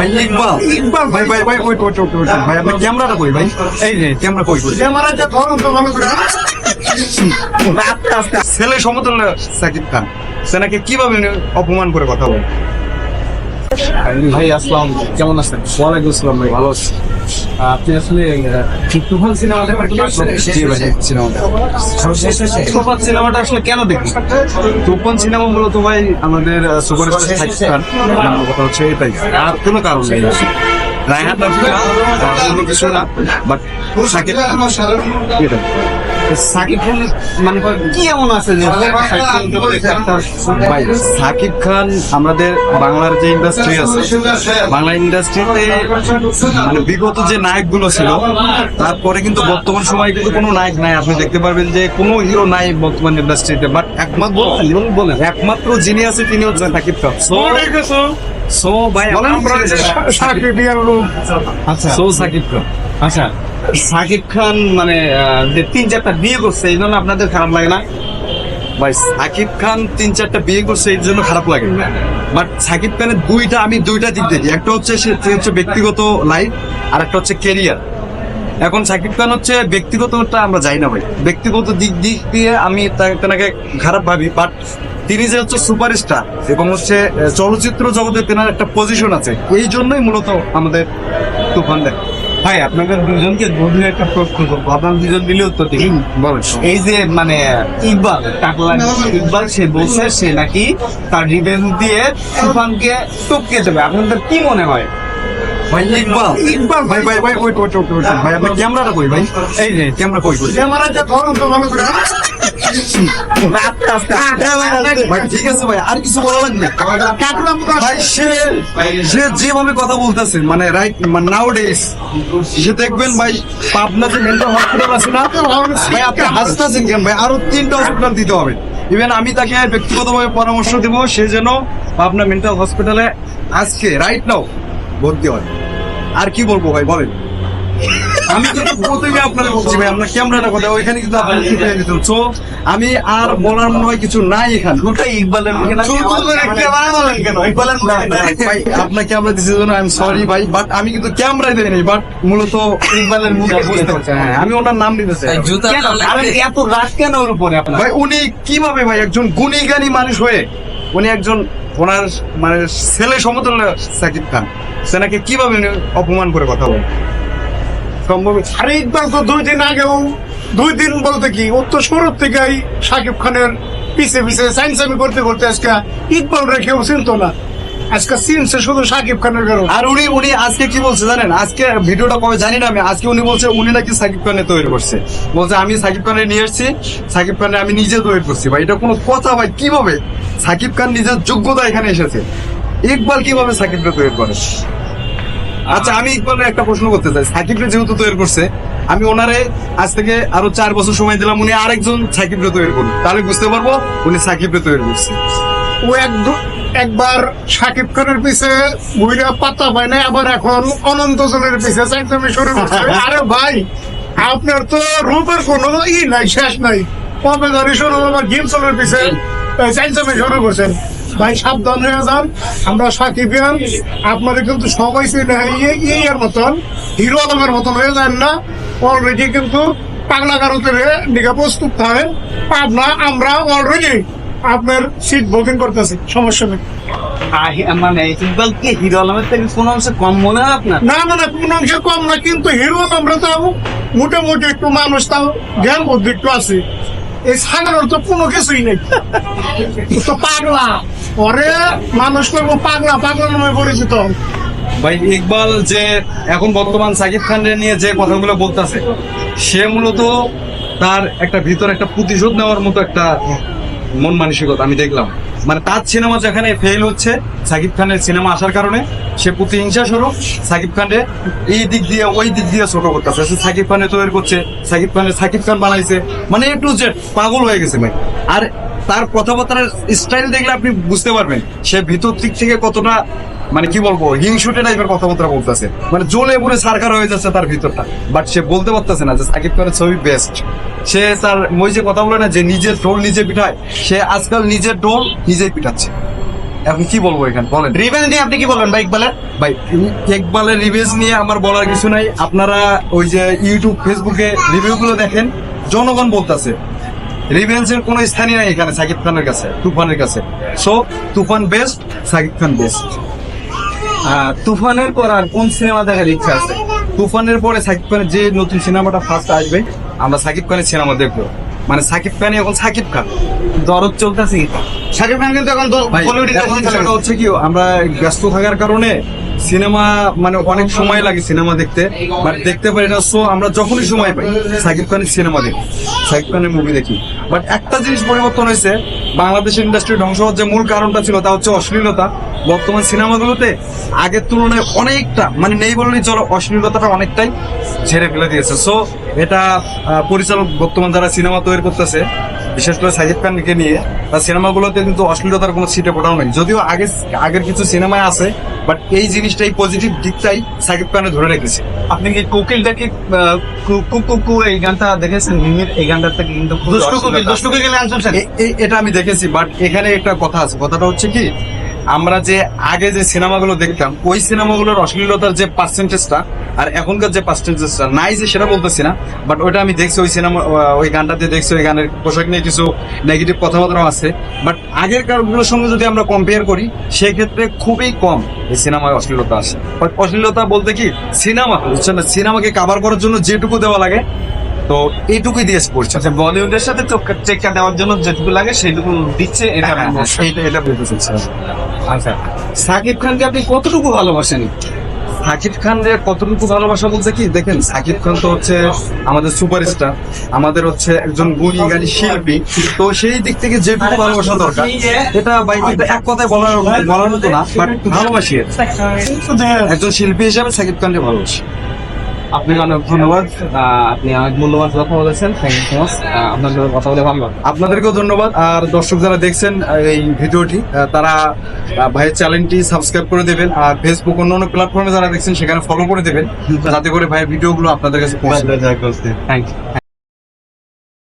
ভাই ইকবাল ইকবাল ভাই ভাই ভাই ওই ভাই আপনার ক্যামেরাটা কই ভাই এই যে ক্যামেরা কই ক্যামেরাটা ধরুন তো ভালো করে। ছেলে সমতুল্য সাকিব খান সেনাকে কিভাবে অপমান করে কথা বলে? ভাই আসসালাম, কেমন আছেন? ওয়ালাইকুম আসসালাম ভাই, ভালো আছি। আপনি আসলে তুফান সিনেমা দেখার কি জি ভাই, তুফান সিনেমাটা আসলে কেন দেখবেন? তুফান সিনেমা মূলত ভাই আমাদের সুপারস্টার সাকিব খান, আমার কথা হচ্ছে এটাই, আর কোনো কারণ নেই। রায়হান রাফি অন্য কিছু না, বাট সাকিব এটাই। সাকিব খান মানে কি এমন আছে যে ভাই সাকিব খান আমাদের বাংলার যে ইন্ডাস্ট্রি আছে, বাংলা ইন্ডাস্ট্রিতে মানে বিগত যে নায়কগুলো ছিল তারপরে কিন্তু বর্তমান সময় কিন্তু কোনো নায়ক নাই। আপনি দেখতে পারবেন যে কোনো হিরো নাই বর্তমান ইন্ডাস্ট্রিতে, বাট একমাত্র যিনি আছে তিনি হচ্ছেন সাকিব খান। সো ভাই আচ্ছা সো সাকিব খান আচ্ছা সাকিব খান মানে যে 3-4টা বিয়ে করছে এই জন্য আপনাদের খারাপ লাগে না? ভাই সাকিব খান 3-4টা বিয়ে করছে এর জন্য খারাপ লাগে, বাট সাকিব খানের আমি দুইটা দিক দেখি। একটা হচ্ছে সে হচ্ছে ব্যক্তিগত লাইফ, আর একটা হচ্ছে কেরিয়ার। এখন সাকিব খান হচ্ছে ব্যক্তিগতটা আমরা যাই না ভাই, ব্যক্তিগত দিক দিয়ে আমি তাকে খারাপ ভাবি, বাট তিনি যে হচ্ছে সুপারস্টার এবং হচ্ছে চলচ্চিত্র জগতে তেনার একটা পজিশন আছে, এই জন্যই মূলত আমাদের তুফান দেখ। ভাই আপনাদের দুজনকে গভীর একটা প্রশ্ন করবো, আপনার দুজন দিলে উত্তর দিন। বলেন এই যে মানে ইকবাল টাকলা ইকবাল সে বলছে সে নাকি তার রিভেঞ্জ দিয়ে তুফানকে টপকে দেবে, আপনাদের কি মনে হয়? ভাই ইকবাল ইকবাল ভাই ভাই ভাই ওই ভাই আপনার ক্যামেরাটা কই ভাই এই যে ক্যামেরা কই ক্যামেরাটা ধরুন তো ভালো করে। ভাই ঠিক আছে ভাই, আর কিছু বলা লাগবে? ভাই সে যেভাবে কথা বলতেছে মানে রাইট মানে নাও ডেজ সে দেখবেন ভাই পাবনা যে মেন্টাল হসপিটাল আছে না ভাই, আপনি হাসতেছেন কেন ভাই? আরো 3টা হসপিটাল দিতে হবে। ইভেন আমি তাকে ব্যক্তিগতভাবে পরামর্শ দেবো সে যেন পাবনা মেন্টাল হসপিটালে আজকে রাইট নাও ভর্তি হয়। আর কি বলবো ভাই বলেন? আমি কিন্তু প্রথমে আপনাদের বলছি ভাই, আপনার ক্যামেরাটা কথা ওইখানে কিন্তু আপনার সো আমি আর বলার মনে হয় কিছু নাই এখানে। ইকবালের ভাই আপনাকে আমরা দিচ্ছি জন্য আই এম সরি ভাই, বাট আমি কিন্তু ক্যামেরায় দেই নাই, বাট মূলত ইকবালের মুখে বুঝতে পারছেন। হ্যাঁ আমি ওনার নাম দিতে চাই। এত রাগ কেন ওর উপরে আপনার? ভাই উনি কিভাবে ভাই একজন গুণী জ্ঞানী মানুষ হয়ে উনি একজন ওনার মানে ছেলে সমতুল্য সাকিব খান সেনাকে কিভাবে উনি অপমান করে কথা বলেন? সম্ভব? আরে ইকবাল তো 2 দিন আগেও 2 দিন বলতে কি ও তো শুরুর থেকেই সাকিব খানের পিছে পিছে সাইন্সামি করতে করতে আজকে ইকবাল রেখেও চিনতো না, আজকে চিনছে শুধু সাকিব খানের কারণ। আর উনি আজকে কি বলছে জানেন? আজকে ভিডিওটা কবে জানি না আমি, আজকে উনি বলছে উনি নাকি সাকিব খানের তৈরি করছে, বলছে আমি সাকিব খানের নিয়ে এসেছি, সাকিব খানের আমি নিজে তৈরি করছি। ভাই এটা কোনো কথা ভাই? কিভাবে সাকিব খান নিজের যোগ্যতা এখানে এসেছে, ইকবাল কিভাবে সাকিবকে তৈরি করে? আচ্ছা আমি ইকবালের একটা প্রশ্ন করতে চাই, সাকিবকে যেহেতু তৈরি করছে আমি ওনারে আজ থেকে আরো 4 বছর সময় দিলাম, উনি আরেকজন সাকিবকে তৈরি করুন, তাহলে বুঝতে পারবো উনি সাকিবকে তৈরি করছে। ও একবার সাকিব খানের পিছে ঘুরে পাতা পায় না, আবার এখন অনন্ত জনের পিছে সাইন্সামি শুরু করছে। আরে ভাই আপনার তো রূপের কোনো নাই, শেষ নাই, কবে ধরে শুরু আবার গেম চলের পিছে সাইন্সামি শুরু করছেন। ভাই সাবধান হয়ে যান, আমরা সাকিবিয়ান আপনাদের কিন্তু সবাই চিনে এই এর মতন হিরো আলমের মতন হয়ে যান না। অলরেডি কিন্তু পাগলা কারোতে দিকে প্রস্তুত থাকেন, পাবনা আমরা অলরেডি আপনার সিট বুকিং করতেছি, সমস্যা নেই। মানে ইকবাল কি হিরো আলমের থেকে কোন অংশে কম মনে হয় আপনার? না না না কোন অংশে কম না, কিন্তু হিরো আমরা তাও মোটামুটি একটু মানুষ, তাও জ্ঞান বুদ্ধি একটু আছে। এই সাধারণ তো কোনো কিছুই নেই, তো পাগলা পরে মানুষ করবো পাগলা, পাগলা নামে পরিচিত। ভাই ইকবাল যে এখন বর্তমান সাকিব খানের নিয়ে যে কথাগুলো বলতেছে সে মূলত তার একটা ভিতরে একটা প্রতিশোধ নেওয়ার মতো একটা মন মানসিকতা আমি দেখলাম। মানে তার সিনেমা যেখানে ফেল হচ্ছে সাকিব খানের সিনেমা আসার কারণে সে প্রতিহিংসা স্বরূপ সাকিব খানের এই দিক দিয়ে ওই দিক দিয়ে ছোট করতেছে, সাকিব খানের তৈরি করছে, সাকিব খান বানাইছে, মানে একটু যে পাগল হয়ে গেছে ভাই। আর তার কথাবার্তার স্টাইল দেখলে আপনি বুঝতে পারবেন সে ভিতর দিক থেকে কতটা মানে কি বলবো হিংসুটে টাইপের কথাবার্তা বলতেছে, মানে জ্বলে পুরে সারকার হয়ে যাচ্ছে তার ভিতরটা, বাট সে বলতে পারতেছে না যে সাকিব খানের ছবি বেস্ট। সে তার ওই যে কথা বলে না যে নিজের ঢোল নিজে পিঠায়, সে আজকাল নিজের ঢোল নিজেই পিঠাচ্ছে। এখন কি বলবো এখানে বলেন রিভেঞ্জ নিয়ে আপনি কি বলবেন ভাই ইকবালের? ভাই ইকবালের রিভিউজ নিয়ে আমার বলার কিছু নাই। আপনারা ওই যে ইউটিউব ফেসবুকে রিভিউ গুলো দেখেন, জনগণ বলতেছে রিভেঞ্জের কোনো স্থানই নাই এখানে সাকিব খানের কাছে, তুফানের কাছে। সো তুফান বেস্ট, সাকিব খান বেস্ট। তুফানের পর আর কোন সিনেমা দেখার ইচ্ছা আছে? তুফানের পরে সাকিব খানের যে নতুন সিনেমাটা ফার্স্ট আসবে, আমরা সাকিব খানের সিনেমা দেখবো। মানে সাকিব খান এখন সাকিব খান, দরদ চলতেছে কি? শাকিব খান কিন্তু এখন ভাই, বলিউডে এখন বিষয়টা হচ্ছে কি, আমরা ব্যস্ত থাকার কারণে সিনেমা মানে অনেক সময় লাগে সিনেমা দেখতে, বাট দেখতে পারি না। সো আমরা যখনই সময় পাই সাকিব খানের সিনেমা দেখি, সাকিব খানের মুভি দেখি। বাট একটা জিনিস পরিবর্তন হয়েছে, বাংলাদেশের ইন্ডাস্ট্রি ধ্বংস হওয়ার যে মূল কারণটা ছিল তা হচ্ছে অশ্লীলতা। বর্তমান সিনেমাগুলোতে আগের তুলনায় অনেকটা, মানে নেই বললেই চলো, অশ্লীলতাটা অনেকটাই ঝেড়ে ফেলে দিয়েছে। সো এটা পরিচালক বর্তমান যারা সিনেমা তৈরি করতেছে, বিশেষ করে সাকিব খানকে নিয়ে, তার সিনেমাগুলোতে কিন্তু অশ্লীলতার কোনো সিটে ফোটাও নেই। যদিও আগের কিছু সিনেমায় আছে, বাট এই জিনিসটা, এই পজিটিভ দিকটাই সাকিব খানে ধরে রেখেছে। আপনি কি কোকিলটা কি কুকু এই গানটা দেখেছেন? মিমির এই গানটা থেকে কিন্তু দুষ্টু কোকিল গান শুনছেন? এটা আমি দেখেছি, বাট এখানে একটা কথা আছে। কথাটা হচ্ছে কি, আমরা যে আগে যে সিনেমাগুলো দেখতাম, ওই সিনেমাগুলোর অশ্লীলতার যে পার্সেন্টেজটা আর এখনকার যে পার্সেন্টেজটা নাই, যে সেটা বলতেছি না, বাট ওইটা আমি দেখছি, ওই সিনেমা ওই গানটাতে দেখছি, ওই গানের পোশাক নিয়ে কিছু নেগেটিভ কথাবার্তাও আছে। বাট আগের কারগুলোর সঙ্গে যদি আমরা কম্পেয়ার করি, সেক্ষেত্রে খুবই কম এই সিনেমায় অশ্লীলতা আসে। বাট অশ্লীলতা বলতে কি, সিনেমা বুঝছেন না, সিনেমাকে কাভার করার জন্য যেটুকু দেওয়া লাগে, তো এইটুকুই দিয়ে পড়ছে। আচ্ছা, বলিউডের সাথে টেক্কা দেওয়ার জন্য যেটুকু লাগে সেইটুকু দিচ্ছে, এটা এটা বলতে চাচ্ছি। আচ্ছা, সাকিব খানকে আপনি কতটুকু ভালোবাসেন? সাকিব খানের কতটুকু ভালোবাসা বলতে কি, দেখেন সাকিব খান তো হচ্ছে আমাদের সুপারস্টার, আমাদের হচ্ছে একজন গুণী গানী শিল্পী। তো সেই দিক থেকে যেটুকু ভালোবাসা দরকার, এটা বাইকটা এক কথায় বলার মতো না, বাট ভালোবাসি। একজন শিল্পী হিসাবে সাকিব খানকে ভালোবাসি। আপনাকে অনেক ধন্যবাদ, আপনি অনেক মূল্যবান কথা বলেছেন। থ্যাংক ইউ সো মাচ, আপনার সাথে কথা বলে ভালো লাগলো। আপনাদেরকেও ধন্যবাদ। আর দর্শক যারা দেখছেন এই ভিডিওটি, তারা ভাইয়ের চ্যানেলটি সাবস্ক্রাইব করে দেবেন, আর ফেসবুক অন্যান্য প্ল্যাটফর্মে যারা দেখছেন সেখানে ফলো করে দেবেন, যাতে করে ভাইয়ের ভিডিওগুলো আপনাদের কাছে পৌঁছে যায়। Thank you.